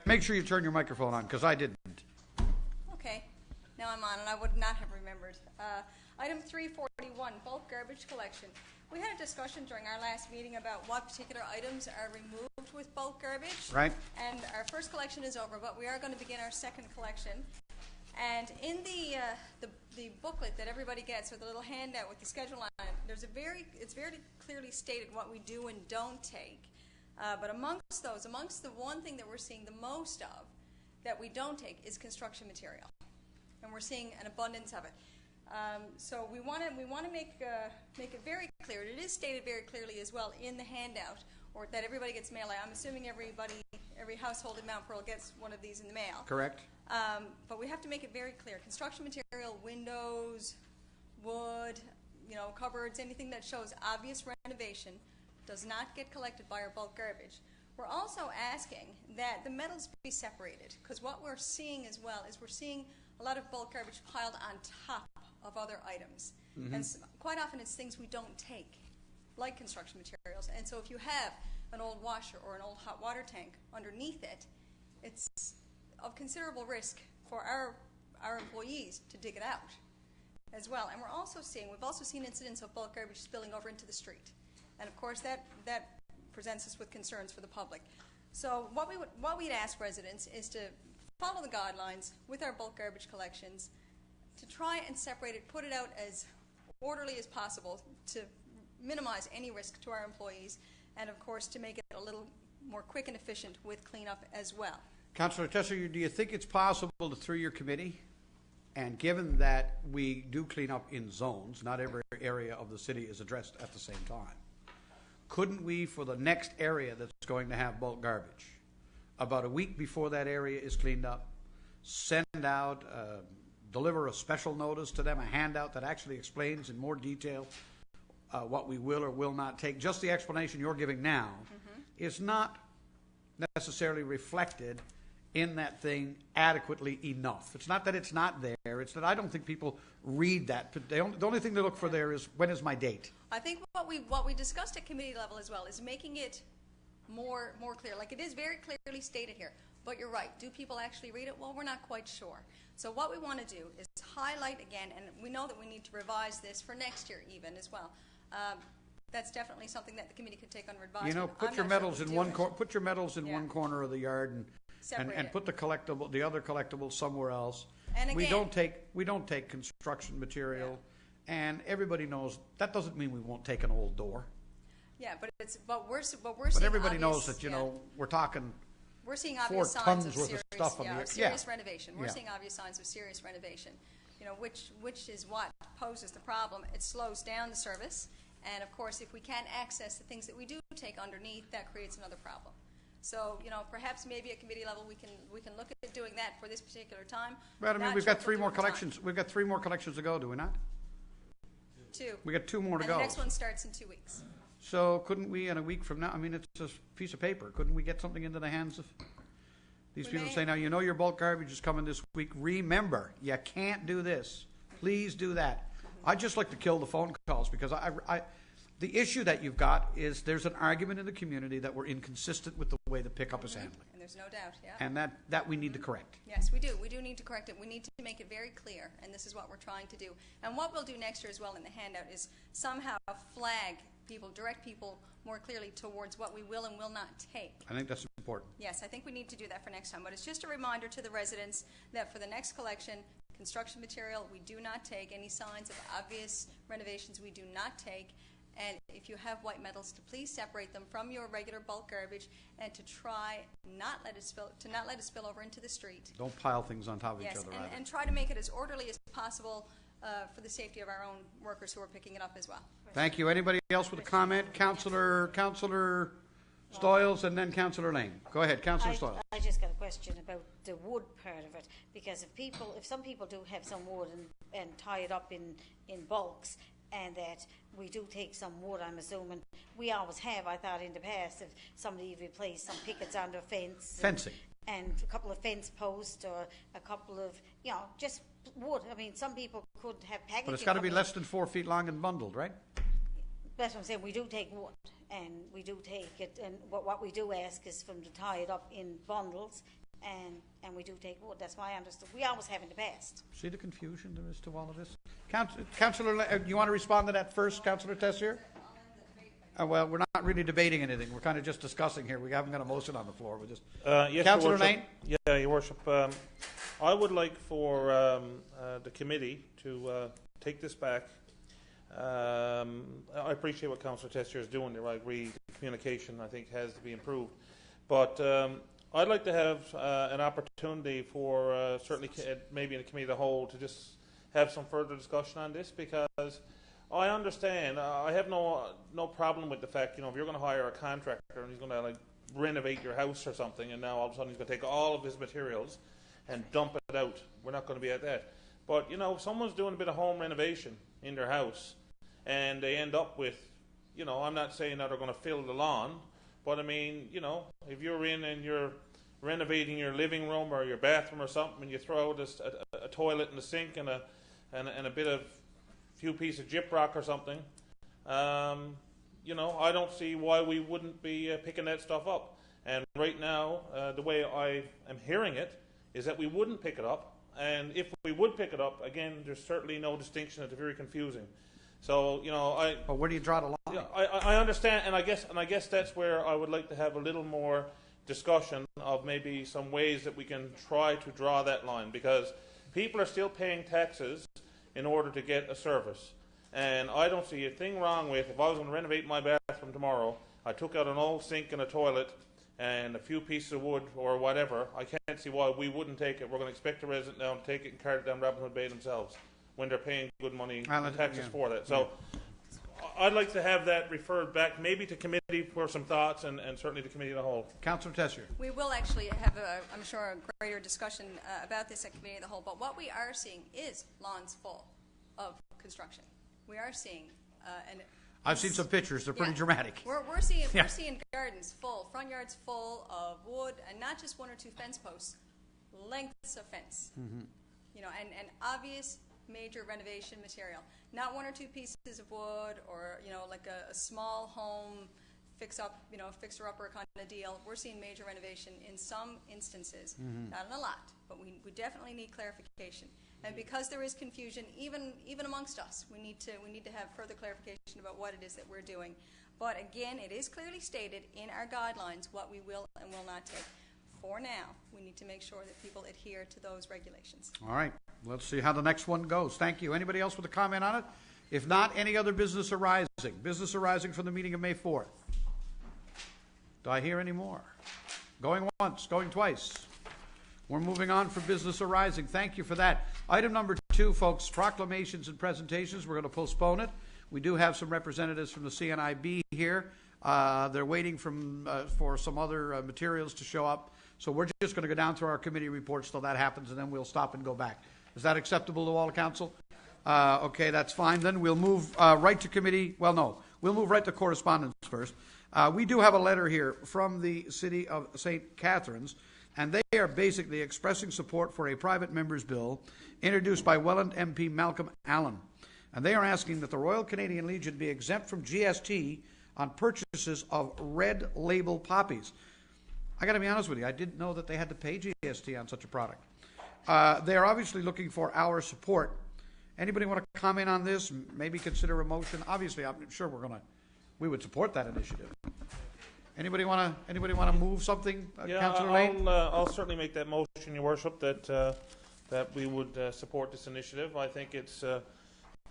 make sure you turn your microphone on, because I didn't. Okay, now I'm on, and I would not have remembered. Item 341, bulk garbage collection. We had a discussion during our last meeting about what particular items are removed with bulk garbage. Right. And our first collection is over, but we are going to begin our second collection. And in the booklet that everybody gets, with a little handout with the schedule on it, it's very clearly stated what we do and don't take. But amongst the one thing that we're seeing the most of that we don't take is construction material, and we're seeing an abundance of it. So we want to make it very clear. It is stated very clearly as well in the handout, or that everybody gets mail. I'm assuming every household in Mount Pearl gets one of these in the mail. Correct. But we have to make it very clear. Construction material, windows, wood, cupboards, anything that shows obvious renovation does not get collected by our bulk garbage. We're also asking that the metals be separated, because what we're seeing as well is we're seeing a lot of bulk garbage piled on top of other items. Mm-hmm. And quite often it's things we don't take, like construction materials. And so if you have an old washer or an old hot water tank underneath it, it's of considerable risk for our employees to dig it out as well. And we've also seen incidents of bulk garbage spilling over into the street. And of course that presents us with concerns for the public. So what we'd ask residents is to follow the guidelines with our bulk garbage collections, to try and separate it, put it out as orderly as possible to minimize any risk to our employees, and of course to make it a little more quick and efficient with cleanup as well. Councillor Tesser, do you think it's possible to, through your committee, and given that we do clean up in zones, not every area of the city is addressed at the same time, couldn't we, for the next area that's going to have bulk garbage, about a week before that area is cleaned up, send out, deliver a special notice to them, a handout that actually explains in more detail what we will or will not take? Just the explanation you're giving now is not necessarily reflected in that thing adequately enough. It's not that it's not there, it's that I don't think people read that. The only thing they look for there is, when is my date? I think what we discussed at committee level as well is making it more clear. Like, it is very clearly stated here, but you're right. Do people actually read it? Well, we're not quite sure. So what we want to do is highlight again, and we know that we need to revise this for next year even as well. That's definitely something that the committee could take under advisement. Put your medals in one corner. Put your medals in one corner of the yard, and put the other collectibles somewhere else. And again, we don't take construction material, and everybody knows that doesn't mean we won't take an old door. Yeah, but we're seeing. But everybody knows that we're talking. We're seeing obvious 4 signs tons of worth of stuff on the serious renovation. We're seeing obvious signs of serious renovation. Which is what poses the problem. It slows down the service, and of course, if we can't access the things that we do take underneath, that creates another problem. So, perhaps maybe at committee level we can look at doing that for this particular time. But I mean, we've got 3 more collections. We've got 3 more collections to go, do we not? 2. We got 2 more to go. And the next one starts in 2 weeks. So couldn't we, in a week from now, I mean, it's a piece of paper, couldn't we get something into the hands of these people? Say, now, your bulk garbage is coming this week. Remember, you can't do this. Please do that. I'd just like to kill the phone calls, because the issue that you've got is there's an argument in the community that we're inconsistent with the way the pickup is handling. And there's no doubt, And that we need to correct. Yes, we do. We do need to correct it. We need to make it very clear, and this is what we're trying to do. And what we'll do next year as well in the handout is somehow flag people, direct people more clearly towards what we will and will not take. I think that's important. Yes, I think we need to do that for next time. But it's just a reminder to the residents that for the next collection, construction material, we do not take. Any signs of obvious renovations, we do not take. And if you have white metals, to please separate them from your regular bulk garbage, and to try not let it spill over into the street. Don't pile things on top of each other. Yes, and try to make it as orderly as possible for the safety of our own workers who are picking it up as well. Thank you. Anybody else with a comment? Councillor Stoyles, and then Councillor Lane. Go ahead, Councillor Stoyles. I just got a question about the wood part of it, because if some people do have some wood and tie it up in bulks, and that we do take some wood, I'm assuming. We always have, I thought, in the past, if somebody replaced some pickets on their fence. Fencing. And a couple of fence posts, or a couple of, just wood. I mean, some people could have packaging. But it's got to be less than 4 feet long and bundled, right? That's what I'm saying. We do take wood, and we do take it, and what we do ask is for them to tie it up in bundles and we do take wood. That's why I understood. We always have in the past. See the confusion as to all of this? Councillor, you want to respond to that first, Councillor Tessier? Well, we're not really debating anything. We're kind of just discussing here. We haven't got a motion on the floor. We're just... Yes, Councillor Your Worship. Lane? Yeah, Your Worship. I would like for the committee to take this back. I appreciate what Councillor Tessier is doing there. I agree. Communication, I think, has to be improved. But I'd like to have an opportunity for certainly maybe in the committee of the whole to just have some further discussion on this, because I understand. I have no problem with the fact, if you're going to hire a contractor and he's going to renovate your house or something, and now all of a sudden he's going to take all of his materials and dump it out. We're not going to be at that. But if someone's doing a bit of home renovation in their house and they end up with, I'm not saying that they're going to fill the lawn, but I mean, if you're in and you're renovating your living room or your bathroom or something, and you throw out a toilet and a sink and a bit of few pieces of gyprock or something, I don't see why we wouldn't be picking that stuff up. And right now, the way I am hearing it is that we wouldn't pick it up. And if we would pick it up, again, there's certainly no distinction. It's very confusing. So, But where do you draw the line? I understand, and I guess that's where I would like to have a little more discussion of maybe some ways that we can try to draw that line, because people are still paying taxes in order to get a service. And I don't see a thing wrong with, if I was going to renovate my bathroom tomorrow, I took out an old sink and a toilet and a few pieces of wood or whatever, I can't see why we wouldn't take it. We're going to expect the resident now to take it and cart it down Robin Hood Bay themselves when they're paying good money in taxes for that. So I'd like to have that referred back maybe to committee for some thoughts, and certainly to committee as a whole. Councillor Tessier. We will actually have, I'm sure, a greater discussion about this at committee of the whole. But what we are seeing is lawns full of construction. We are seeing, I've seen some pictures. They're pretty dramatic. We're seeing gardens full, front yards full of wood, and not just one or two fence posts, lengths of fence. Mm-hmm. And obvious major renovation material. Not one or two pieces of wood, or like a small home fixer-upper kind of deal. We're seeing major renovation in some instances, not in a lot, but we definitely need clarification. And because there is confusion, even amongst us, we need to have further clarification about what it is that we're doing. But again, it is clearly stated in our guidelines what we will and will not take. For now, we need to make sure that people adhere to those regulations. All right. Let's see how the next one goes. Thank you. Anybody else with a comment on it? If not, any other business arising? Business arising from the meeting of May 4th. Do I hear any more? Going once, going twice. We're moving on for business arising. Thank you for that. Item number 2, folks, proclamations and presentations. We're going to postpone it. We do have some representatives from the CNIB here. They're waiting for some other materials to show up. So we're just going to go down through our committee reports till that happens, and then we'll stop and go back. Is that acceptable to all the council? Okay, that's fine. Then we'll move right to committee. Well, no, we'll move right to correspondence first. We do have a letter here from the city of St. Catharines, and they are basically expressing support for a private member's bill introduced by Welland MP Malcolm Allen. And they are asking that the Royal Canadian Legion be exempt from GST on purchases of red label poppies. I got to be honest with you, I didn't know that they had to pay GST on such a product. They are obviously looking for our support. Anybody want to comment on this? Maybe consider a motion. Obviously, I'm sure we would support that initiative. Anybody want to move something? Councillor Lane? I'll certainly make that motion, Your Worship, that we would support this initiative. I think it's.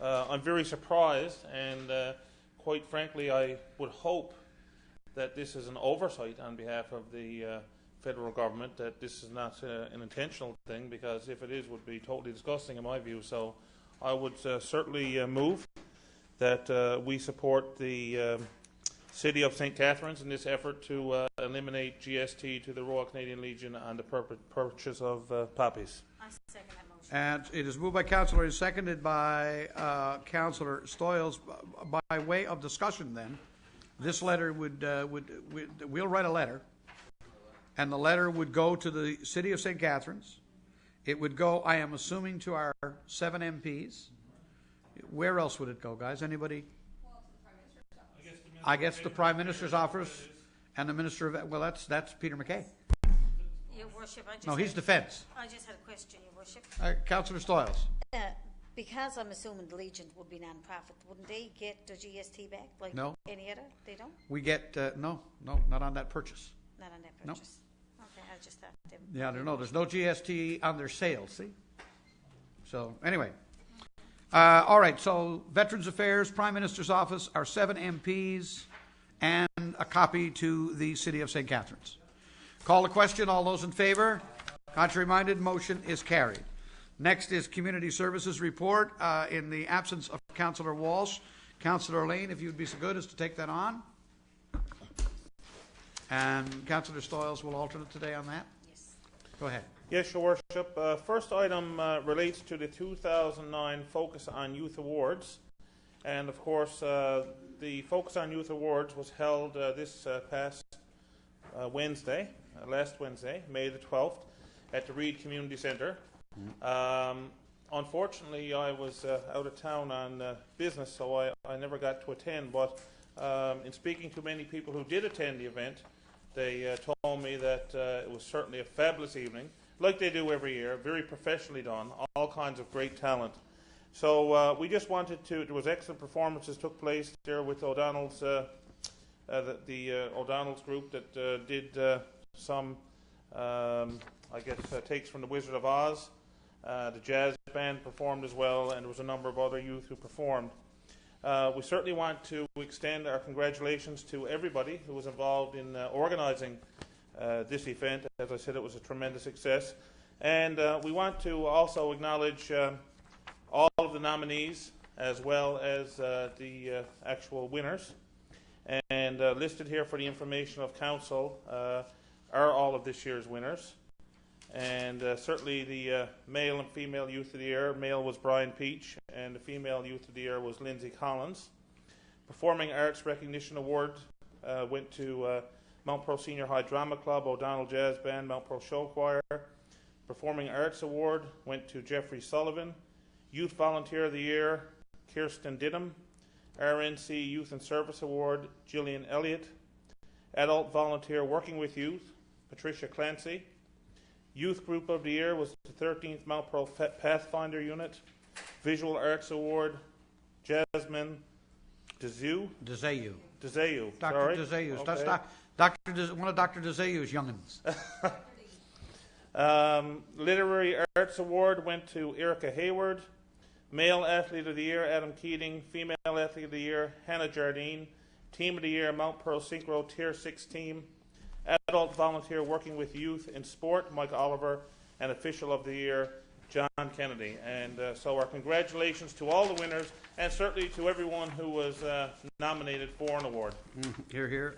I'm very surprised, and quite frankly, I would hope that this is an oversight on behalf of the federal government, that this is not an intentional thing, because if it is, it would be totally disgusting in my view. So I would certainly move that we support the City of St. Catharines in this effort to eliminate GST to the Royal Canadian Legion on the purchase of poppies. I second that motion. And it is moved by Councillor, and seconded by Councillor Stoyles. By way of discussion, then, this letter we'll write a letter, and the letter would go to the City of St. Catharines. It would go, I am assuming, to our 7 MPs. Where else would it go, guys? Anybody? I guess the Prime Minister's office and the Minister of... Well, that's Peter MacKay. Your Worship, Worship, No, he's defence. I just had a question, Your Worship. Councillor Stoyles. Because I'm assuming the Legion would be non-profit, wouldn't they get the GST back like No. any other? They don't? We get, no, not on that purchase. Not on that No. purchase? Okay, I just thought they would. Yeah, there's no GST on their sales, see? So, anyway. All right, so Veterans Affairs, Prime Minister's Office, our 7 MPs, and a copy to the City of St. Catharines. Call the question. All those in favor? Contrary-minded, motion is carried. Next is Community Services Report. In the absence of Councillor Walsh, Councillor Lane, if you'd be so good as to take that on. And Councillor Stoyles will alternate today on that. Yes. Go ahead. Yes, Your Worship. First item relates to the 2009 Focus on Youth Awards. And of course, the Focus on Youth Awards was held this past Wednesday, last Wednesday, May the 12th, at the Reed Community Centre. Unfortunately, I was out of town on business, so I never got to attend. But in speaking to many people who did attend the event, they told me that it was certainly a fabulous evening, like they do every year, very professionally done, all kinds of great talent. So we just wanted to, there was excellent performances took place there with O'Donnell's, the O'Donnell's group that did some, I guess, takes from The Wizard of Oz. The jazz band performed as well, and there was a number of other youth who performed. We certainly want to extend our congratulations to everybody who was involved in organising this event. As I said, it was a tremendous success. And we want to also acknowledge all of the nominees as well as the actual winners. And listed here for the information of Council are all of this year's winners. And certainly the male and female Youth of the Year. Male was Brian Peach, and the female Youth of the Year was Lindsay Collins. Performing Arts Recognition Award went to Mount Pearl Senior High Drama Club, O'Donnell Jazz Band, Mount Pearl Show Choir. Performing Arts Award went to Jeffrey Sullivan. Youth Volunteer of the Year, Kirsten Didham. RNC Youth and Service Award, Gillian Elliott. Adult Volunteer Working with Youth, Patricia Clancy. Youth Group of the Year was the 13th Mount Pearl Pathfinder Unit. Visual Arts Award, Jasmine Dezeyu. Dr. Sorry. Dezeyu. Okay. That's one of Dr. Dezeyu's young'uns. Literary Arts Award went to Erica Hayward. Male Athlete of the Year, Adam Keating. Female Athlete of the Year, Hannah Jardine. Team of the Year, Mount Pearl Synchro Tier 6 Team. Adult Volunteer Working with Youth in Sport, Mike Oliver. And Official of the Year, John Kennedy. And so our congratulations to all the winners, and certainly to everyone who was nominated for an award. Hear, hear.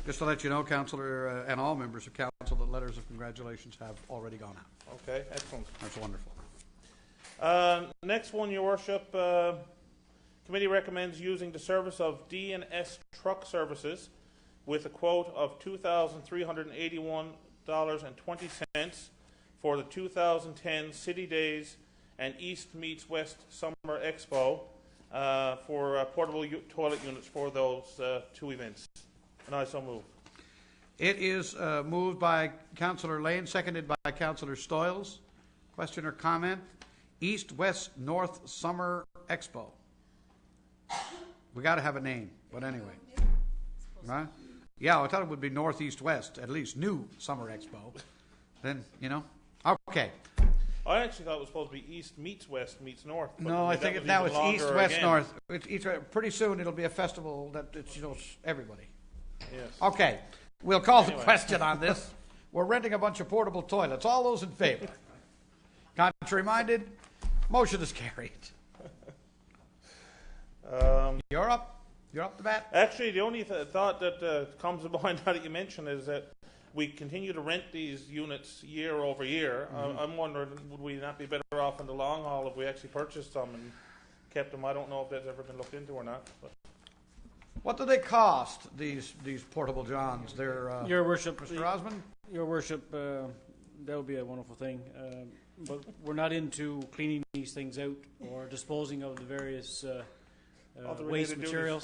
Just to let you know, Councillor, and all members of Council, that letters of congratulations have already gone out. Okay, excellent. That's wonderful. Next one, Your Worship. Committee recommends using the service of D&S Truck Services with a quote of $2,381.20 for the 2010 City Days and East Meets West Summer Expo for portable toilet units for those two events. And I so move. It is moved by Councillor Lane, seconded by Councillor Stoyles. Question or comment? East, West, North Summer Expo. We got to have a name, but anyway. Huh? Yeah, I thought it would be North, East, West, at least New Summer Expo. Then, you know. Okay. I actually thought it was supposed to be East meets West meets North. But No, I that think was now even it's East, longer West, again. North. Pretty soon it'll be a festival that it's, everybody. Yes. Okay, we'll call the Anyway. question on this. We're renting a bunch of portable toilets. All those in favor? Contrary-minded? Motion is carried. You're up. You're up to bat. Actually, the only thought that comes to mind now that you mentioned is that we continue to rent these units year over year. I'm wondering, would we not be better off in the long haul if we actually purchased some and kept them? I don't know if that's ever been looked into or not. But. What do they cost, these portable johns? They're, Your Worship, Mr. Osmond? Your Worship, that would be a wonderful thing. But we're not into cleaning these things out or disposing of the various the waste related materials.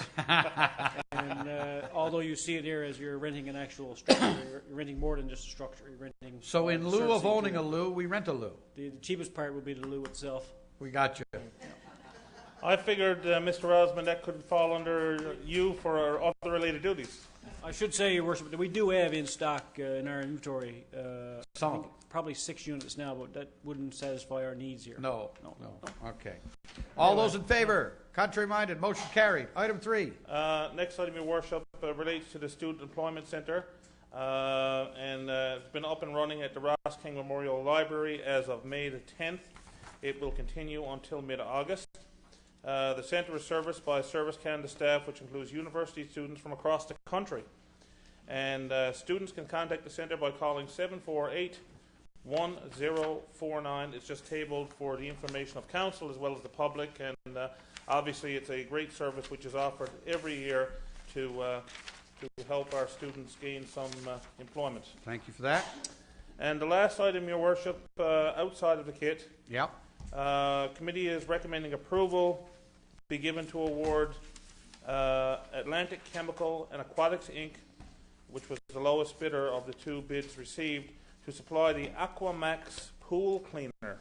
And although you see it here as you're renting an actual structure, you're renting more than just a structure. You're renting So in lieu of servicing owning to a loo, we rent a loo. the cheapest part would be the loo itself. We got you. I figured, Mr. Osmond, that could fall under you for our other related duties. I should say, Your Worship, that we do have in stock in our inventory Some of them. probably 6 units now, but that wouldn't satisfy our needs here. No. Okay. All those in favor? Contrary-minded, motion carried. Item 3. Next item, Your Worship, relates to the Student Employment Centre, and it's been up and running at the Ross King Memorial Library as of May the 10th. It will continue until mid-August. The centre is serviced by Service Canada staff, which includes university students from across the country. And students can contact the centre by calling 748-1049. It's just tabled for the information of council as well as the public, and obviously it's a great service which is offered every year to help our students gain some employment. Thank you for that. And the last item, Your Worship, outside of the kit, Yep. committee is recommending approval be given to award Atlantic Chemical and Aquatics Inc., which was the lowest bidder of the 2 bids received, to supply the Aquamax pool cleaner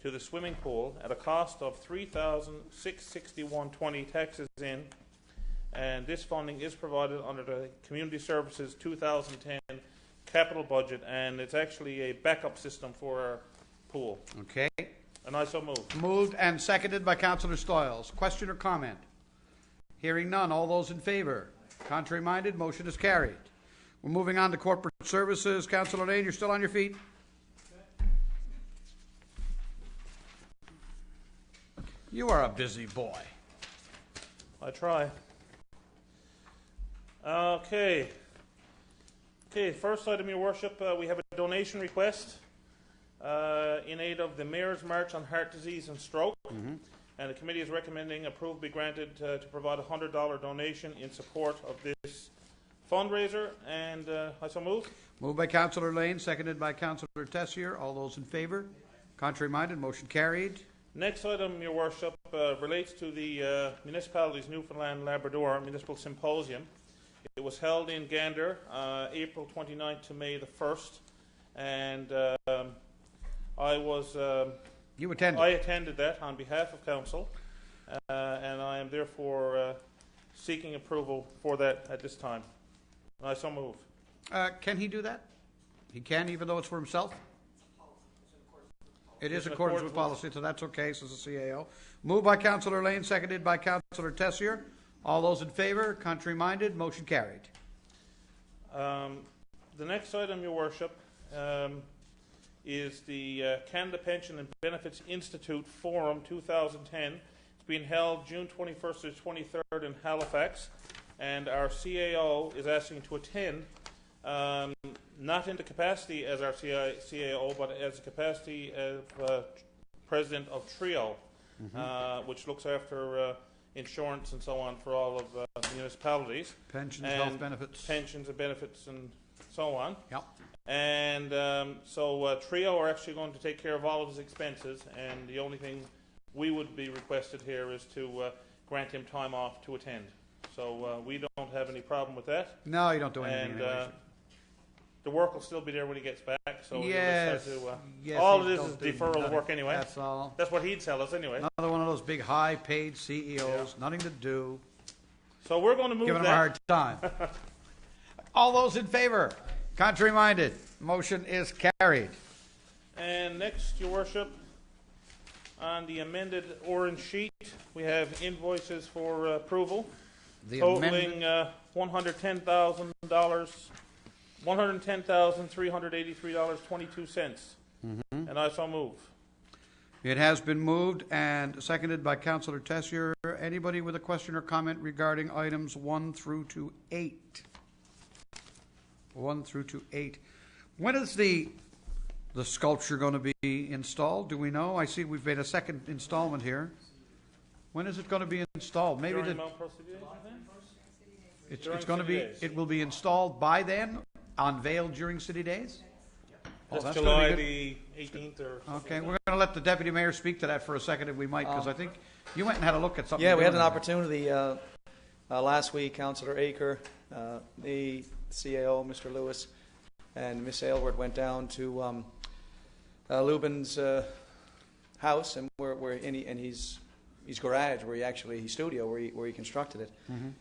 to the swimming pool at a cost of $3,661.20 taxes in, and this funding is provided under the Community Services 2010 capital budget, and it's actually a backup system for our pool. Okay. And I so move. Moved and seconded by Councillor Stoyles. Question or comment? Hearing none. All those in favor? Contrary-minded, motion is carried. We're moving on to corporate services. Councillor Lane, you're still on your feet? You are a busy boy. I try. Okay, first item, Your Worship, we have a donation request in aid of the Mayor's March on Heart Disease and Stroke. And the committee is recommending approval be granted to provide a $100 donation in support of this fundraiser, and I so move. Moved by Councillor Lane, seconded by Councillor Tessier. All those in favor? Contrary-minded, motion carried. Next item, Your Worship, relates to the municipality's Newfoundland Labrador Municipal Symposium. It was held in Gander, April 29th to May the 1st, and You attended. I attended that on behalf of council, and I am therefore seeking approval for that at this time. I so move. Can he do that? He can, even though it's for himself? It is in accordance with policy, so that's okay, says the CAO. Moved by Councillor Lane, seconded by Councillor Tessier. All those in favor? Contrary-minded, motion carried. The next item, Your Worship, is the Canada Pension and Benefits Institute Forum 2010. It's being held June 21st to 23rd in Halifax, and our CAO is asking to attend, not in the capacity as our CAO, but as the capacity of president of TRIO, which looks after insurance and so on for all of municipalities. Pensions, and health benefits. Pensions and benefits and so on. Yep. And so TRIO are actually going to take care of all of his expenses, and the only thing we would be requested here is to grant him time off to attend. So we don't have any problem with that. No, you don't do anything And anyway. the work will still be there when he gets back. So Yes. we'll just have Yes, all you it is don't do deferral of nothing. work anyway. That's all. That's what he'd tell us anyway. Another one of those big high-paid CEOs, nothing to do, So we're going to move giving them a that. hard time. All those in favor? Contrary-minded, motion is carried. And next, Your Worship, on the amended orange sheet, we have invoices for approval. The Totaling amendment, $110,383.22. And I so move. it has been moved and seconded by Councillor Tessier. Anybody with a question or comment regarding items 1 through to 8? 1 through to 8. When is the sculpture going to be installed? Do we know? I see we've made a second installment here. When is it going to be installed? Maybe During the, Mount Pro City Days, I think? it's during going to City be. Days. It will be installed by then, unveiled during City Days. That's gonna July be the 18th or something. Okay, we're going to let the deputy mayor speak to that for a second if we might, because I think you went and had a look at something. Yeah, we had an down there. opportunity last week, Councillor Aker, the CAO, Mr. Lewis, and Miss Aylward went down to Lubin's house, and where in his garage, his studio, where he constructed it,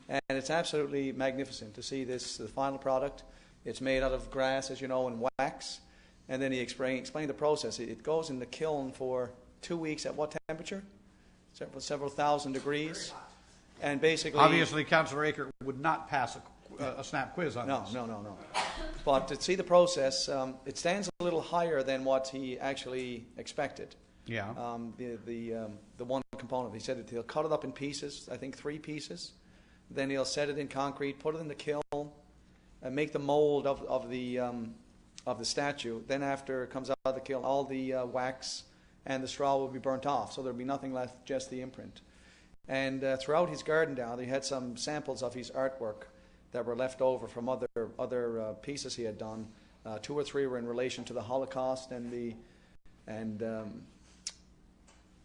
and it's absolutely magnificent to see the final product. It's made out of grass, as you know, and wax, and then he explained the process. It goes in the kiln for 2 weeks at what temperature? Several thousand degrees, and basically, Obviously, Councillor Aker would not pass a snap quiz on this. No. But to see the process, it stands a little higher than what he actually expected. Yeah. The one component, he said that he'll cut it up in pieces, I think 3 pieces. Then he'll set it in concrete, put it in the kiln, and make the mold of the statue. Then after it comes out of the kiln, all the wax and the straw will be burnt off, so there'll be nothing left, just the imprint. And throughout his garden down, he had some samples of his artwork that were left over from other pieces he had done. 2 or 3 were in relation to the Holocaust, and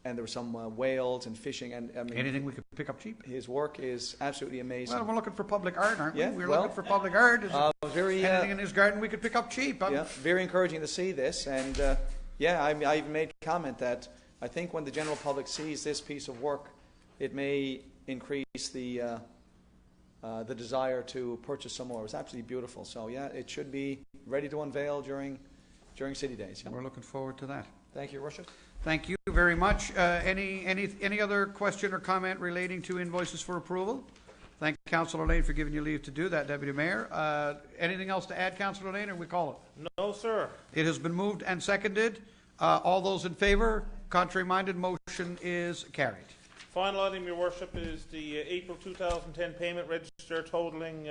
there were some whales and fishing. And I mean, Anything we could pick up cheap? his work is absolutely amazing. Well, we're looking for public art, aren't we? Yeah, We're well, looking for public art. Is very anything in his garden we could pick up cheap? very encouraging to see this, and I even made comment that I think when the general public sees this piece of work, it may increase the desire to purchase some more. It was absolutely beautiful. So yeah, it should be ready to unveil during City Days. Yeah. We're looking forward to that. Thank you, Your Worship. Thank you very much. Any other question or comment relating to invoices for approval? Thank Councillor Lane for giving you leave to do that, Deputy Mayor. Anything else to add, Councillor Lane, or we call it? No, sir. It has been moved and seconded. All those in favour? Contrary-minded, motion is carried. Final item, Your Worship, is the April 2010 payment register totaling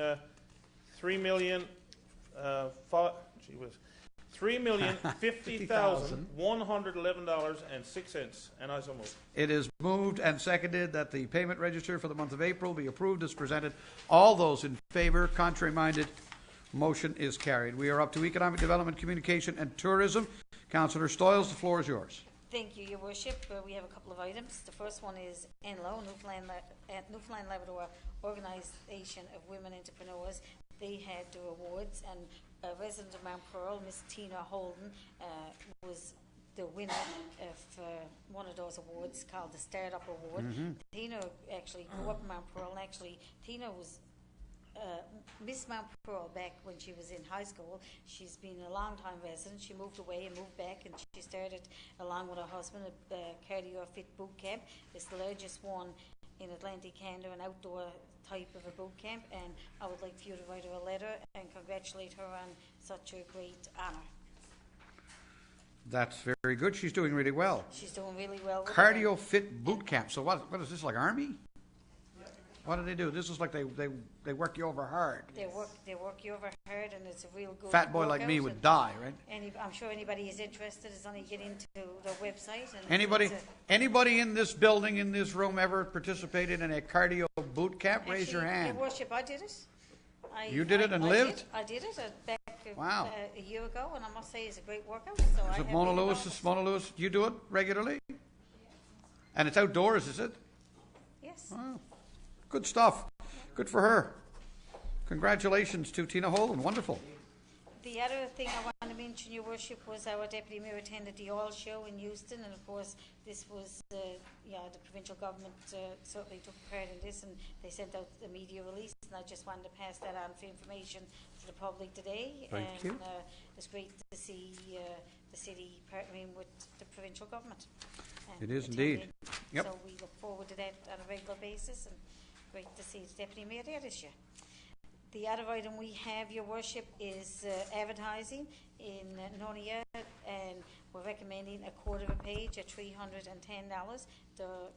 $3,050,111.06, and I so move. It is moved and seconded that the payment register for the month of April be approved as presented. All those in favour? Contrary-minded, motion is carried. We are up to Economic Development, Communication and Tourism. Councillor Stoyles, the floor is yours. Thank you, Your Worship. We have a couple of items. The first one is NLO, Newfoundland Labrador Organisation of Women Entrepreneurs. They had their awards, and a resident of Mount Pearl, Miss Tina Holden, was the winner of one of those awards called the Startup Award. Tina actually grew up in Mount Pearl, and actually Tina was Miss Mount Pearl back when she was in high school. She's been a long time resident. She moved away and moved back, and she started along with her husband a cardio fit boot camp. It's the largest one in Atlantic Canada, an outdoor type of a boot camp, and I would like for you to write her a letter and congratulate her on such a great honour. That's very good. She's doing really well. She's doing really well. Cardio Fit Boot Camp. So what is this, like Army? What do they do? This is like they work you over hard. They work you over hard, and it's a real good Fat boy like me would die, right? I'm sure anybody is interested is only get into their website. And Anybody in this building, in this room, ever participated in a cardio boot camp? Raise your hand. Your Worship, I did it. You did it and lived? I did it back Wow. A year ago, and I must say it's a great workout. So Is it Mona Lewis? Do you do it regularly? And it's outdoors, is it? Yes. Wow. Good stuff. Good for her. Congratulations to Tina Holden. Wonderful. The other thing I want to mention, Your Worship, was our Deputy Mayor attended the Oil Show in Euston, and of course this was, the provincial government certainly took part in this, and they sent out a media release, and I just wanted to pass that on for information to the public today. Thank you. It's great to see the city partnering with the provincial government. It is attending. indeed. Yep. So we look forward to that on a regular basis, and great to see the Deputy Mayor there this year. The other item we have, Your Worship, is advertising in Nonia, and we're recommending a quarter of a page at $310. The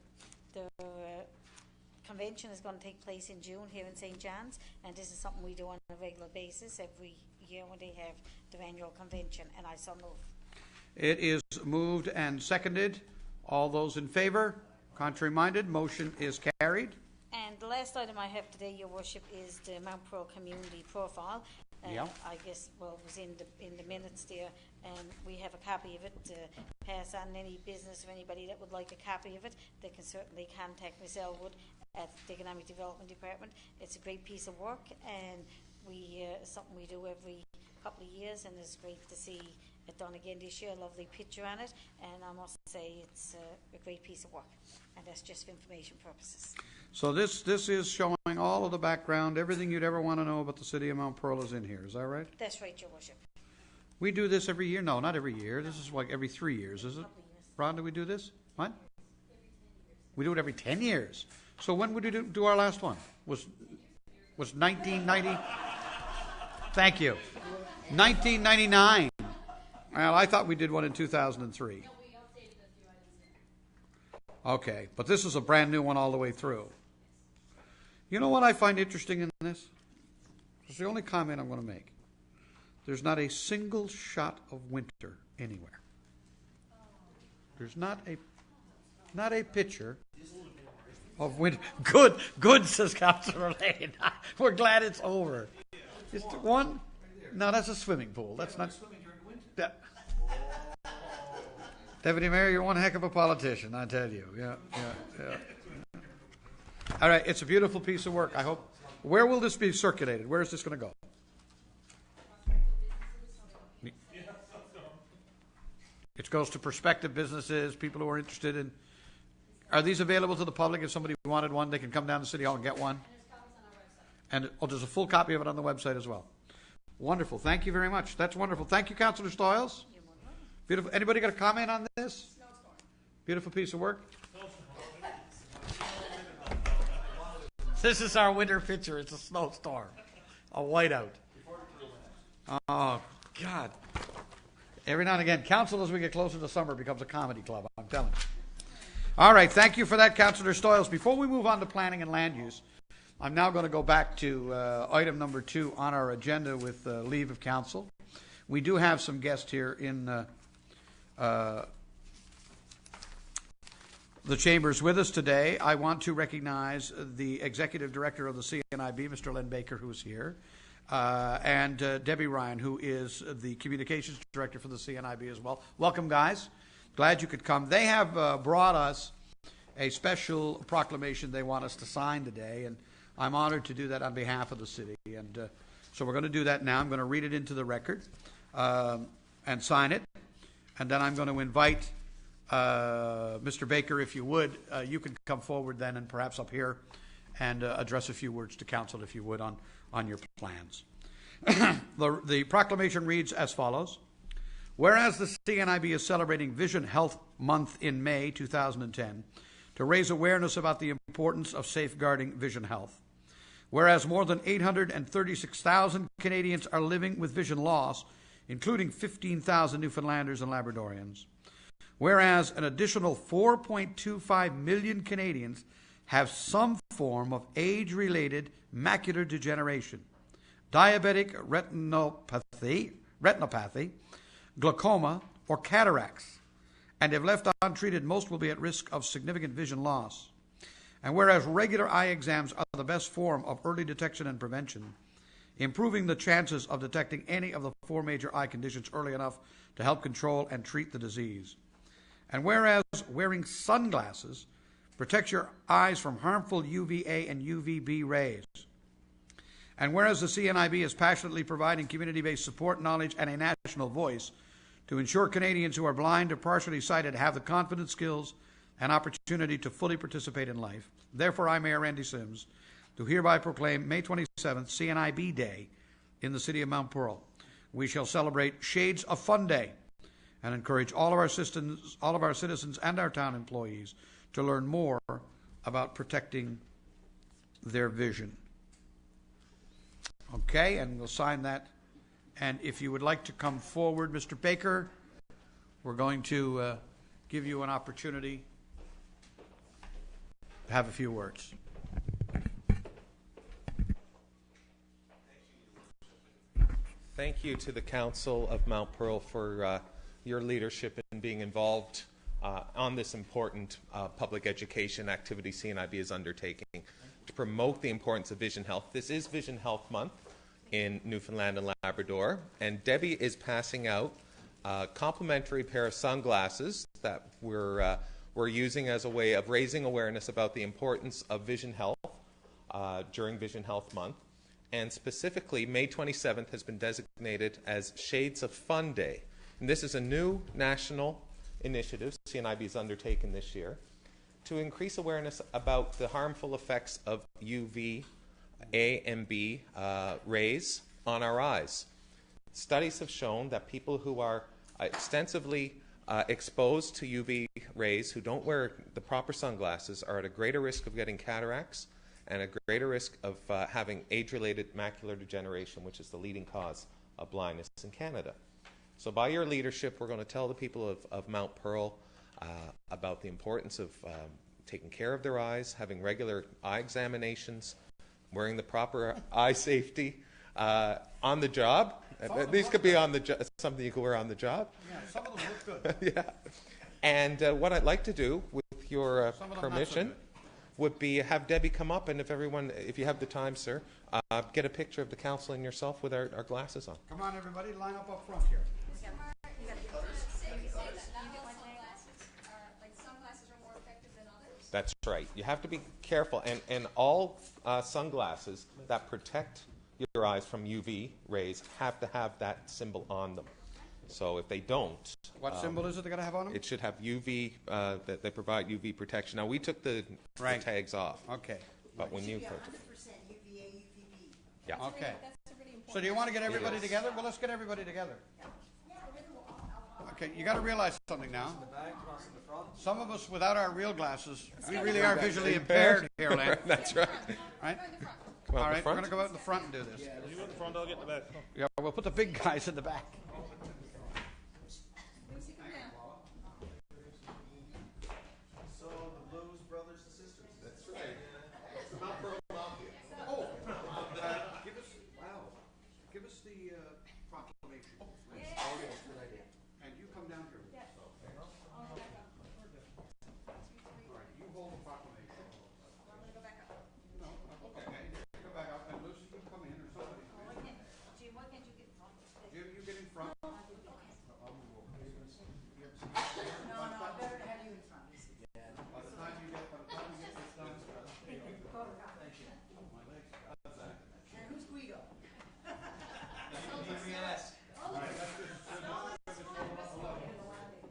convention is going to take place in June here in St. John's, and this is something we do on a regular basis every year when they have their annual convention, and I so move. It is moved and seconded. All those in favour? Contrary-minded, motion is carried. And the last item I have today, Your Worship, is the Mount Pearl Community Profile. I guess, it was in the minutes there, and we have a copy of it to pass on any business or anybody that would like a copy of it. They can certainly contact Ms. Elwood at the Economic Development Department. It's a great piece of work, and it's something we do every couple of years, and it's great to see it done again this year. A lovely picture on it, and I must say it's a great piece of work, and that's just for information purposes. So this is showing all of the background, everything you'd ever want to know about the city of Mount Pearl is in here. Is that right? That's right, Your Worship. We do this every year? No, not every year. This is like every 3 years, is it? Couple of years. Ron, do we do this? What? We do it every 10 years. So when would we do our last one? Was 1990? Thank you. 1999. Well, I thought we did one in 2003. Okay, but this is a brand new one all the way through. You know what I find interesting in this? It's the only comment I'm going to make. There's not a single shot of winter anywhere. There's not a picture of winter. Good, says Councillor Lane. We're glad it's over. Just one? No, that's a swimming pool. That's not. That, Deputy Mayor, you're one heck of a politician, I tell you. Yeah. All right, it's a beautiful piece of work. I hope. Where will this be circulated? Where is this going to go? It goes to prospective businesses, people who are interested in. Are these available to the public? If somebody wanted one, they can come down to City Hall and get one. And there's a full copy of it on the website as well. Wonderful. Thank you very much. That's wonderful. Thank you, Councillor Stoyles. Beautiful. Anybody got a comment on this? Beautiful piece of work. This is our winter picture. It's a snowstorm. A whiteout. Oh, God. Every now and again, council, as we get closer to summer, becomes a comedy club, I'm telling you. All right, thank you for that, Councillor Stoyles. Before we move on to planning and land use, I'm now going to go back to item number 2 on our agenda with leave of council. We do have some guests here in the chambers with us today. I want to recognize the Executive Director of the CNIB, Mr. Len Baker, who's here, and Debbie Ryan, who is the Communications Director for the CNIB as well. Welcome, guys. Glad you could come. They have brought us a special proclamation they want us to sign today, and I'm honored to do that on behalf of the city. And so we're going to do that now. I'm going to read it into the record and sign it. And then I'm going to invite Mr. Baker, if you would, you could come forward then and perhaps up here and address a few words to council, if you would, on your plans. The proclamation reads as follows. Whereas the CNIB is celebrating Vision Health Month in May 2010 to raise awareness about the importance of safeguarding vision health. Whereas more than 836,000 Canadians are living with vision loss, including 15,000 Newfoundlanders and Labradorians. Whereas an additional 4.25 million Canadians have some form of age-related macular degeneration, diabetic retinopathy, glaucoma, or cataracts, and if left untreated, most will be at risk of significant vision loss. And whereas regular eye exams are the best form of early detection and prevention, improving the chances of detecting any of the 4 major eye conditions early enough to help control and treat the disease. And whereas wearing sunglasses protects your eyes from harmful UVA and UVB rays. And whereas the CNIB is passionately providing community-based support, knowledge, and a national voice to ensure Canadians who are blind or partially sighted have the confidence, skills, and opportunity to fully participate in life. Therefore, I, Mayor Randy Sims, do hereby proclaim May 27th CNIB Day in the city of Mount Pearl. We shall celebrate Shades of Fun Day and encourage all of our citizens and our town employees to learn more about protecting their vision. Okay, and we'll sign that. And if you would like to come forward, Mr. Baker, we're going to give you an opportunity to have a few words. Thank you to the Council of Mount Pearl for your leadership in being involved on this important public education activity CNIB is undertaking to promote the importance of vision health. This is Vision Health Month in Newfoundland and Labrador, and Debbie is passing out a complimentary pair of sunglasses that we're using as a way of raising awareness about the importance of vision health during Vision Health Month. And specifically, May 27th has been designated as Shades of Fun Day. And this is a new national initiative CNIB has undertaken this year to increase awareness about the harmful effects of UV A and B rays on our eyes. Studies have shown that people who are extensively exposed to UV rays, who don't wear the proper sunglasses, are at a greater risk of getting cataracts and a greater risk of having age-related macular degeneration, which is the leading cause of blindness in Canada. So by your leadership, we're going to tell the people of Mount Pearl about the importance of taking care of their eyes, having regular eye examinations, wearing the proper eye safety on the job. These could be on the something you could wear on the job. Yeah, some of them look good. Yeah. And what I'd like to do, with your Some of them not so permission, good. would be have Debbie come up, and if you have the time, sir, get a picture of the council and yourself with our glasses on. Come on, everybody, line up front here. Sunglasses are more effective than others. That's right. You have to be careful, and all sunglasses that protect your eyes from UV rays have to have that symbol on them. So if they don't, What symbol is it they got to have on them? it should have UV, that they provide UV protection. Now, we took the tags off, Okay, but when you put, 100% UVA, UVB. yeah. okay. That's a really important. So do you want to get everybody together? Well, let's get everybody together. Okay, you got to realize something now. Some of us without our real glasses, we really are visually impaired here, Len. That's right. Right? Come All out the right, we're front. going to go out in the front and do this. You go in the front, I'll get in the back. Yeah, we'll put the big guys in the back. Lucy, come down. So the Blues brothers and sisters. That's right. Oh, give us the proclamation. And you come down here. All right, you hold the proclamation. I'm gonna go back up. No, okay, go back up, and Lucy, you come in, or somebody. Jim, why can't you get in front? Jim, you get in front. No, I better have you in front. By the time you get this done. And who's Guido?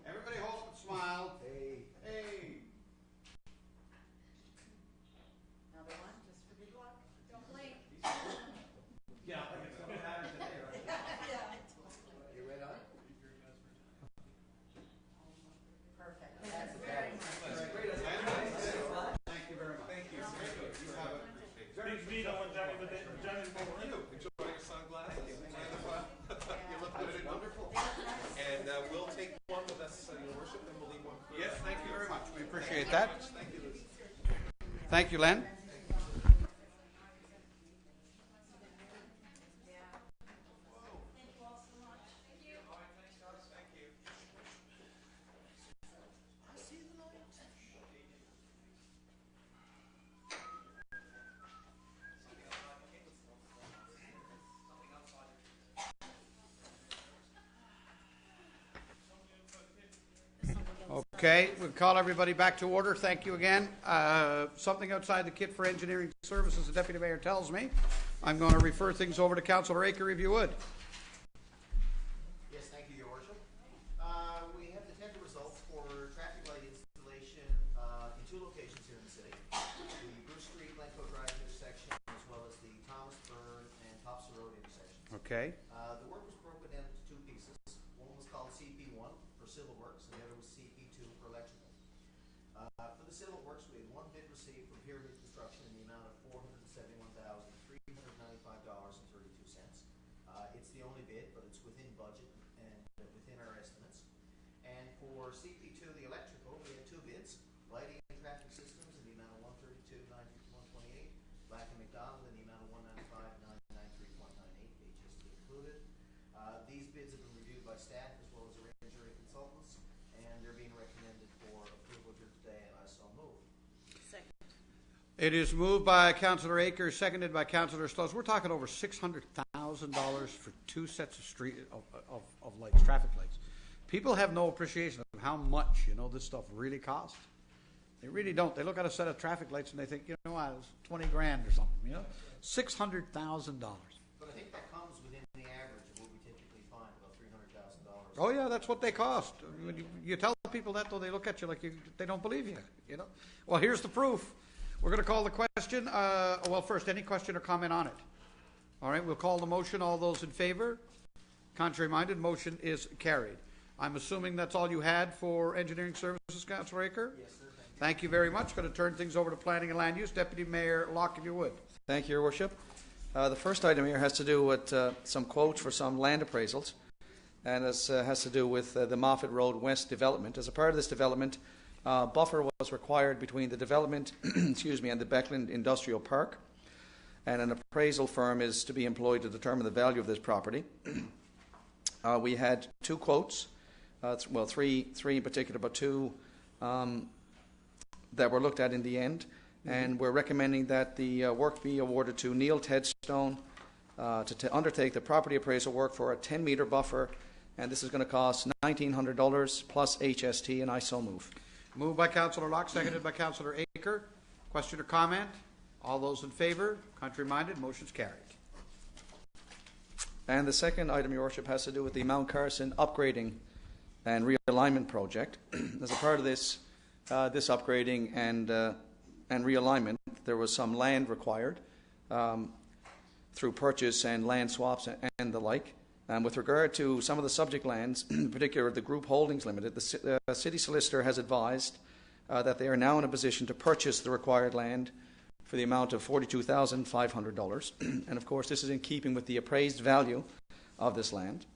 Everybody hold up and smile. Hey. Another one, just for good luck. Don't blink. Perfect. That's very nice. Thank you very much. Thank you. You have a Big veto on Johnny, but Johnny's over here. Enjoy your sunglasses. You look good and wonderful. And we'll take one with us, Your Worship, and we'll leave one for Yes, thank you very much. We appreciate that. Thank you, Lucy. Thank you, Len. Okay, we'll call everybody back to order. Thank you again. Something outside the kit for engineering services, the deputy mayor tells me. I'm going to refer things over to Councillor Aker, if you would. Yes, thank you, Your Worship. We have the tender results for traffic light installation in two locations here in the city. The Bruce Street, Glencoe Drive intersection, as well as the Thomas Burn and Topsa Road intersection. Okay. The work was broken down into two pieces. One was called CP1 for civil works, and the other was CP2 for electrical. For the civil works, we had one bid received from Pyramid Construction in the amount of $471,395.32. It's the only bid, but it's within budget and within our estimates. And for CP2, the electrical, we had two bids: lighting and traffic systems in the amount of $132,951.28, Black and McDonald in the amount of $195,993.98, HST included. These bids have been reviewed by staff as well as our engineering consultants, and they're being recommended for approval here today, and I so move. It is moved by Councillor Aker, seconded by Councillor Slows. We're talking over $600,000 for two sets of of lights, traffic lights. People have no appreciation of how much, this stuff really costs. They really don't. They look at a set of traffic lights and they think, what, it's 20 grand or something, $600,000. But I think that comes within the average of what we typically find, about $300,000. Oh yeah, that's what they cost. When you tell people that, though, they look at you like they don't believe you. You know. Well, here's the proof. We're going to call the question. Well, first, any question or comment on it? All right, we'll call the motion. All those in favor? Contrary-minded, motion is carried. I'm assuming that's all you had for engineering services, Councillor Aker? Yes, sir. Thank you very much. Going to turn things over to planning and land use. Deputy Mayor Locke, if you would. Thank you, Your Worship. The first item here has to do with some quotes for some land appraisals, and this has to do with the Moffat Road West development. As a part of this development, buffer was required between the development excuse me, and the Beckland Industrial Park, and an appraisal firm is to be employed to determine the value of this property. We had two quotes, well, three in particular, but two that were looked at in the end. And we're recommending that the work be awarded to Neil Tedstone to undertake the property appraisal work for a 10-metre buffer, and this is going to cost $1,900 plus HST, and I so move. Moved by Councillor Locke, seconded by Councillor Aker. Question or comment? All those in favor? Contrary-minded, motion's carried. And the second item, Your Worship, has to do with the Mount Carson upgrading and realignment project. As a part of this upgrading and realignment, there was some land required through purchase and land swaps and the like. And with regard to some of the subject lands, in particular the Group Holdings Limited, the city solicitor has advised that they are now in a position to purchase the required land for the amount of $42,500. And of course, this is in keeping with the appraised value of this land.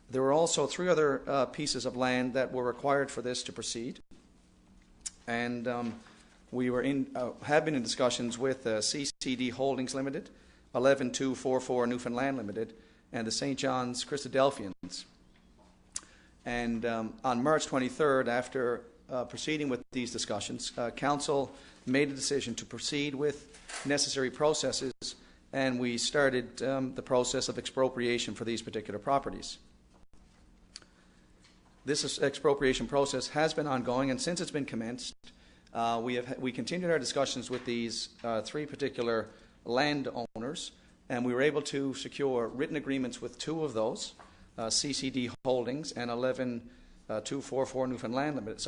There were also three other pieces of land that were required for this to proceed. And we were have been in discussions with CCD Holdings Limited, 11244 Newfoundland Limited, and the St. John's Christadelphians. And on March 23rd, after proceeding with these discussions, Council made a decision to proceed with necessary processes, and we started the process of expropriation for these particular properties. This expropriation process has been ongoing, and since it's been commenced, we continued our discussions with these three particular landowners, and we were able to secure written agreements with two of those, CCD Holdings and 11244 Newfoundland Limited,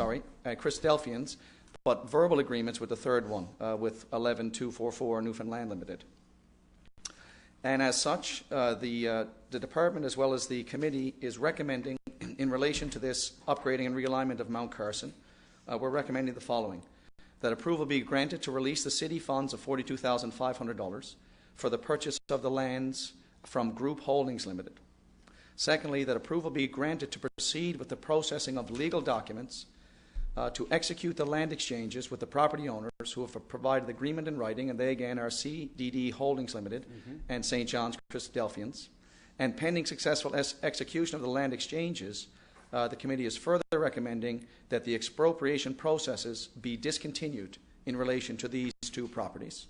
Christadelphians, but verbal agreements with the third one, with 11244 Newfoundland Limited. And as such, the department as well as the committee is recommending, in relation to this upgrading and realignment of Mount Carson, we're recommending the following: that approval be granted to release the city funds of $42,500 for the purchase of the lands from Group Holdings Limited. Secondly, that approval be granted to proceed with the processing of legal documents to execute the land exchanges with the property owners who have provided agreement in writing, and they again are CDD Holdings Limited and St. John's Christadelphians. And pending successful execution of the land exchanges, the committee is further recommending that the expropriation processes be discontinued in relation to these two properties.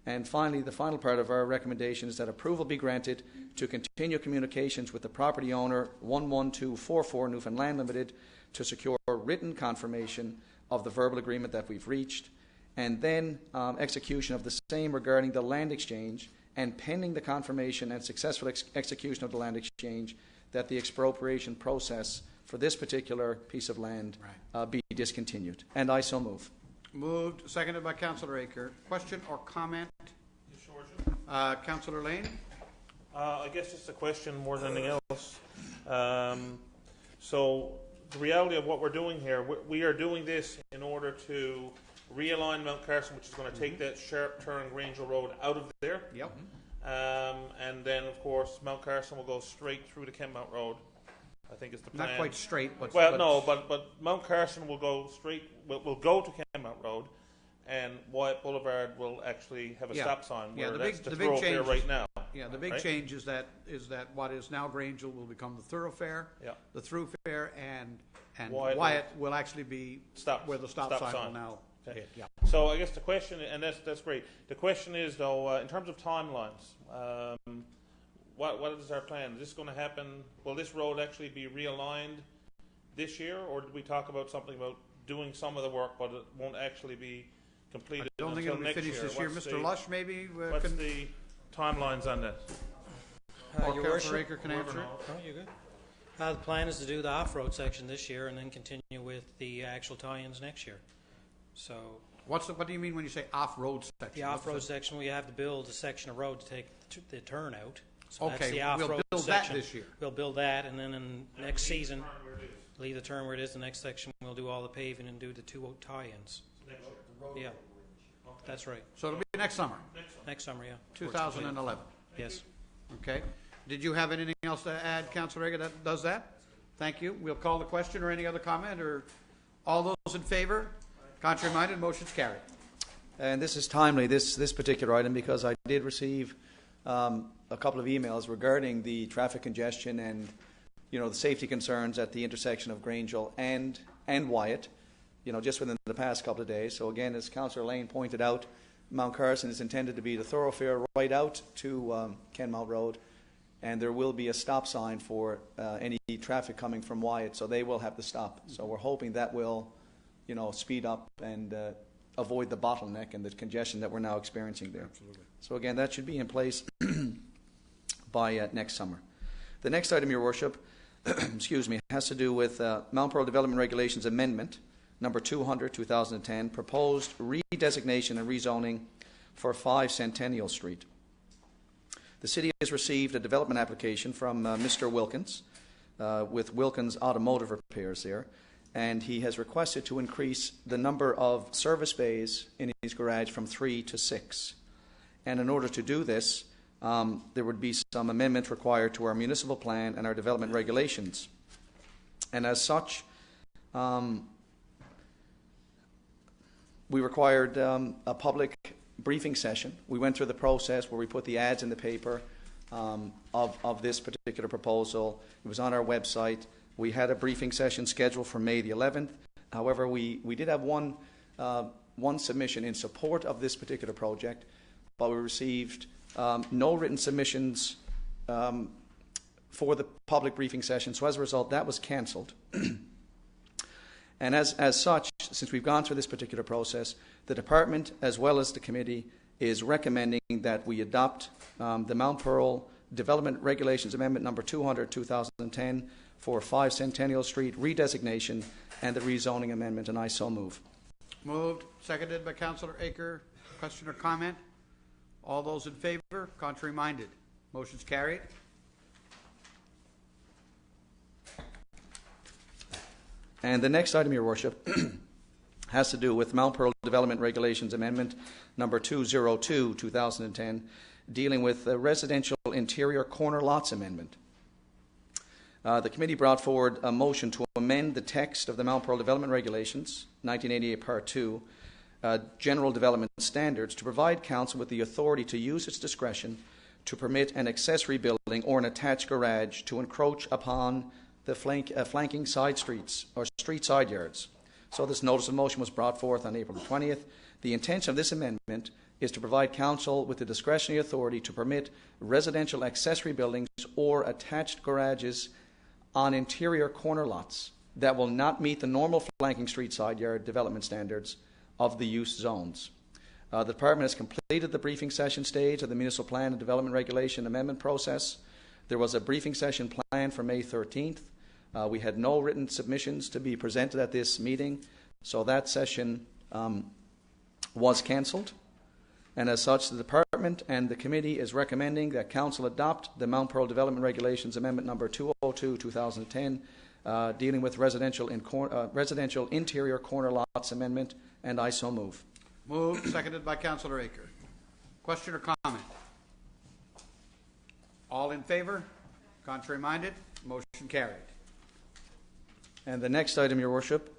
And finally, the final part of our recommendation is that approval be granted to continue communications with the property owner 11244 Newfoundland Limited to secure written confirmation of the verbal agreement that we've reached, and then execution of the same regarding the land exchange, and pending the confirmation and successful execution of the land exchange, that the expropriation process for this particular piece of land be discontinued. And I so move. Moved, seconded by Councillor Aker. Question or comment? Councillor Lane? I guess it's a question more than anything else. So the reality of what we're doing here, we are doing this in order to realign Mount Carson, which is going to take that sharp turn Grangel Road out of there. Yep. And then, of course, Mount Carson will go straight through to Kenmount Road. I think it's the plan. Not quite straight, but... Well, no, but Mount Carson will go straight, will go to Kenmount Road, and Wyatt Boulevard will actually have a stop sign where that's the thoroughfare right now. Yeah, the big change is that what is now Grangel will become the thoroughfare, the throughfare, and Wyatt will actually be where the stop sign will now hit. Yeah. So I guess the question, and that's great. The question is, though, in terms of timelines, what is our plan? Is this going to happen? Will this road actually be realigned this year, or did we talk about something about doing some of the work, but it won't actually be completed I don't think until it'll be next finished year? this year. Mr. Lush, maybe? What's the timelines on this? Or Your Councillor Worship. Aker can answer it. Oh, you're good. The plan is to do the off-road section this year and then continue with the actual tie-ins next year. So What do you mean when you say off-road section? the off-road section, we have to build a section of road to take the turnout. So that's Okay, the we'll off-road build that section. this year. We'll build that, and then in next season, leave the turn where it is. The next section, we'll do all the paving and do the 2 tie-ins. Yeah, that's right. So it'll be next summer, Next summer, yeah. 2011. Yes. Okay. Did you have anything else to add, Councillor Ager, that does that? Thank you. We'll call the question or any other comment, or all those in favor? Contrary minded, motion's carried. And this is timely, this particular item, because I did receive a couple of emails regarding the traffic congestion and, the safety concerns at the intersection of Grangel and Wyatt, just within the past couple of days. So again, as Councillor Lane pointed out, Mount Carson is intended to be the thoroughfare right out to Kenmount Road, and there will be a stop sign for any traffic coming from Wyatt, so they will have to stop. So we're hoping that will, speed up and avoid the bottleneck and the congestion that we're now experiencing there. Absolutely. So again, that should be in place by next summer. The next item, Your Worship, excuse me, has to do with Mount Pearl Development Regulations Amendment number 200, 2010, proposed redesignation and rezoning for 5 Centennial Street. The city has received a development application from Mr. Wilkins, with Wilkins Automotive Repairs there, and he has requested to increase the number of service bays in his garage from 3 to 6. And in order to do this, there would be some amendment required to our municipal plan and our development regulations. And as such, we required a public briefing session. We went through the process where we put the ads in the paper of this particular proposal. It was on our website. We had a briefing session scheduled for May the 11th. However, we did have one submission in support of this particular project, but we received no written submissions for the public briefing session. So as a result, that was cancelled. And as such, since we've gone through this particular process, the department, as well as the committee, is recommending that we adopt the Mount Pearl Development Regulations Amendment number 200, 2010 for 5 Centennial Street redesignation and the rezoning amendment, and I so move. Moved, seconded by Councillor Aker. Question or comment? All those in favor? Contrary minded, motion's carried. And the next item, Your Worship, has to do with Mount Pearl Development Regulations Amendment number 202, 2010, dealing with the residential interior corner lots amendment. The committee brought forward a motion to amend the text of the Mount Pearl Development Regulations, 1988 Part 2, General Development Standards, to provide council with the authority to use its discretion to permit an accessory building or an attached garage to encroach upon the flanking side streets or street side yards. So this notice of motion was brought forth on April 20th. The intention of this amendment is to provide council with the discretionary authority to permit residential accessory buildings or attached garages on interior corner lots that will not meet the normal flanking street side yard development standards of the use zones. The department has completed the briefing session stage of the municipal plan and development regulation amendment process. There was a briefing session planned for May 13th. We had no written submissions to be presented at this meeting, so that session was cancelled. And as such, the department and the committee is recommending that council adopt the Mount Pearl Development Regulations Amendment number 202, 2010, dealing with residential interior corner lots amendment, and I so move. Moved, seconded by Councillor Aker. Question or comment? All in favor? Contrary minded, motion carried. And the next item, Your Worship,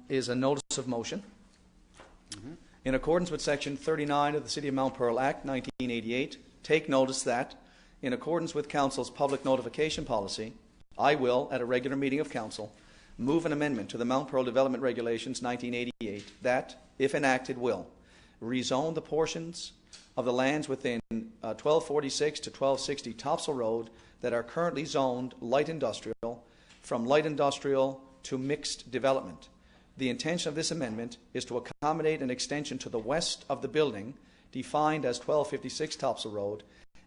is a notice of motion. In accordance with Section 39 of the City of Mount Pearl Act, 1988, take notice that, in accordance with Council's public notification policy, I will, at a regular meeting of Council, move an amendment to the Mount Pearl Development Regulations 1988 that, if enacted, will rezone the portions of the lands within 1246 to 1260 Topsail Road that are currently zoned light industrial from light industrial to mixed development. The intention of this amendment is to accommodate an extension to the west of the building defined as 1256 Topsail Road,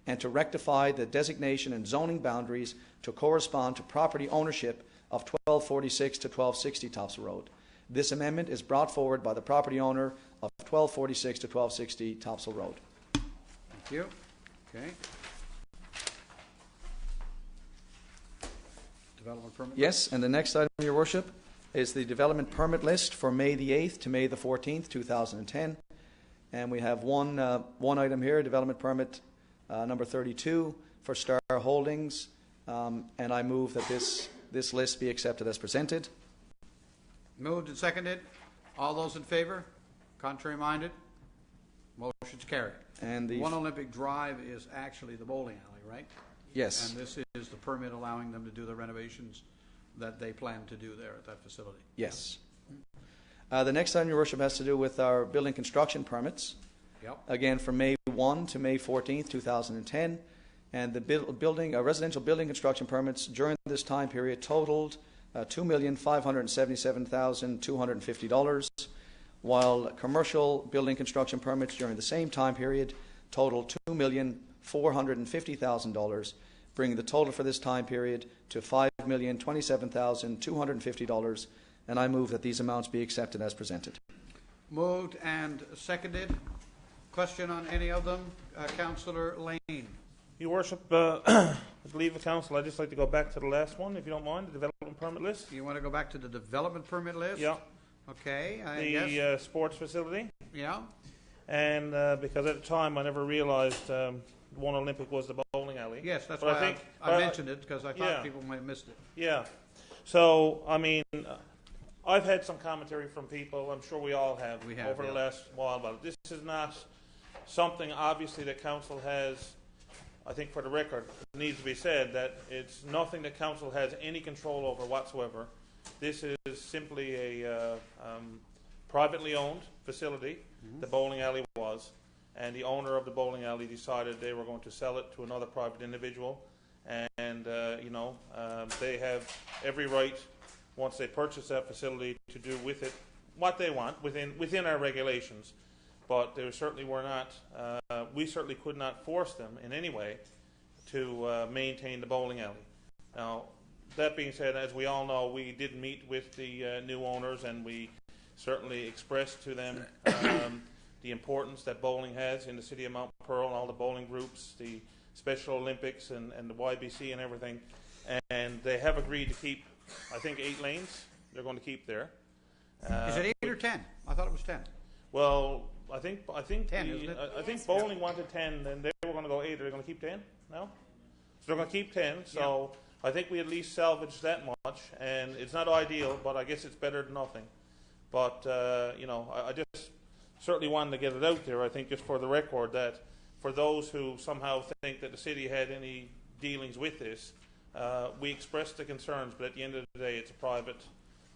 and to rectify the designation and zoning boundaries to correspond to property ownership of 1246 to 1260 Topsail Road. This amendment is brought forward by the property owner of 1246 to 1260 Topsail Road. Thank you. Okay. Development permit? Yes, and the next item, Your Worship, is the development permit list for May the 8th to May the 14th, 2010. And we have one item here, development permit number 32 for Star Holdings, and I move that this list be accepted as presented. Moved and seconded. All those in favor? Contrary minded? Motion's carried. And the One Olympic Drive is actually the bowling alley, right? yes, And this is the permit allowing them to do the renovations that they plan to do there at that facility. yes. The next item, Your Worship, has to do with our building construction permits. Yep. Again, from May 1 to May 14th, 2010. And the residential building construction permits during this time period totaled $2,577,250, while commercial building construction permits during the same time period totaled $2,450,000, bringing the total for this time period to $5,027,250. And I move that these amounts be accepted as presented. Moved and seconded. Question on any of them? Councillor Lane. Your Worship, with leave of council, I'd just like to go back to the last one, if you don't mind, the development permit list. You want to go back to the development permit list? Yeah. Okay, I guess. The sports facility. Yeah. And because at the time I never realised One Olympic was the bowling alley. Yes, that's But why I mentioned it, because I thought yeah. people might have missed it. Yeah. So, I mean, I've had some commentary from people, I'm sure we all have, over the last while about it. This is not something, obviously, that council has, I think for the record, it needs to be said that it's nothing that council has any control over whatsoever. This is simply a privately owned facility, the bowling alley was, and the owner of the bowling alley decided they were going to sell it to another private individual, and they have every right, once they purchase that facility, to do with it what they want within our regulations. But there certainly were not, we certainly could not force them in any way to maintain the bowling alley. Now, that being said, as we all know, we did meet with the new owners, and we certainly expressed to them the importance that bowling has in the city of Mount Pearl, and all the bowling groups, the Special Olympics and the YBC and everything. And they have agreed to keep, I think, 8 lanes they're going to keep there. Is it 8 or 10? I thought it was 10. Well, I think 10, isn't it? I think bowling wanted 10, and they were going to go 8. Are they going to keep 10? No? So they're going to keep 10. So I think we at least salvaged that much, and it's not ideal, but I guess it's better than nothing. But I just certainly wanted to get it out there. I think just for the record that for those who somehow think that the city had any dealings with this, we expressed the concerns, but at the end of the day, it's a private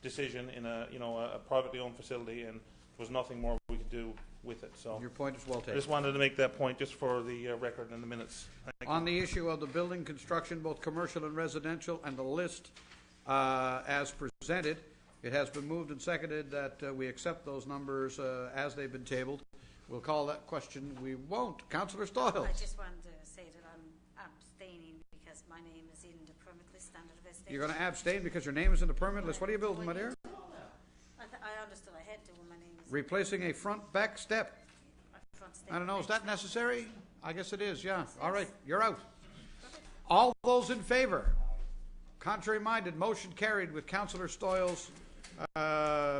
decision in a privately owned facility, and there was nothing more we could do with it. So Your point is well taken. I just wanted to make that point just for the record in the minutes. On the issue of the building construction, both commercial and residential, and the list as presented, it has been moved and seconded that we accept those numbers as they've been tabled. We'll call that question. We won't. Councillor Stoyles. I just wanted to say that I'm abstaining because my name is in the permit list under the vestige. You're going to abstain because your name is in the permit list. What are you building, my dear? I understood I had to when my name is Replacing a front back step. front step. I don't know. Is that necessary? I guess it is, yeah. All right. You're out. All those in favor? Contrary minded, motion carried with Councillor Stoyles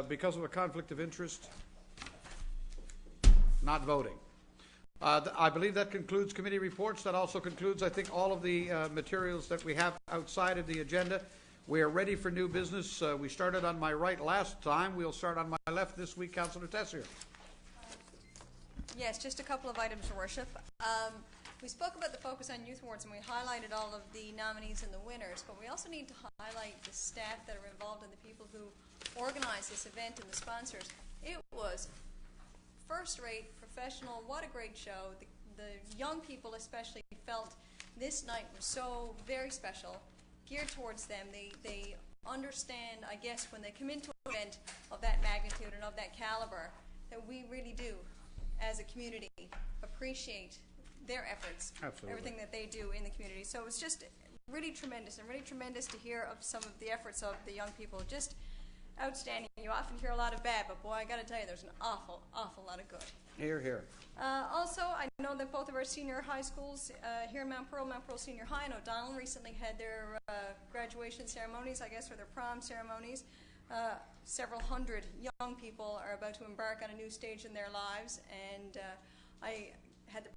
because of a conflict of interest not voting. I believe that concludes committee reports. That also concludes, I think, all of the materials that we have outside of the agenda. We are ready for new business. We started on my right last time. We'll start on my left this week. Councillor Tessier. Yes, just a couple of items, Your Worship. We spoke about the Focus on Youth Awards, and we highlighted all of the nominees and the winners, but we also need to highlight the staff that are involved and the people who organize this event and the sponsors. It was first-rate, professional. What a great show. The young people especially felt this night was so very special, geared towards them. They understand, I guess, when they come into an event of that magnitude and of that caliber, that we really do, as a community, appreciate their efforts, Absolutely. everything that they do in the community. So it was just really tremendous, and really tremendous to hear of some of the efforts of the young people. Just outstanding. You often hear a lot of bad, but boy, I got to tell you, there's an awful lot of good. Here, here. Also, I know that both of our senior high schools here in Mount Pearl Senior High and O'Donnell recently had their graduation ceremonies, I guess, or their prom ceremonies. Several hundred young people are about to embark on a new stage in their lives, and I had the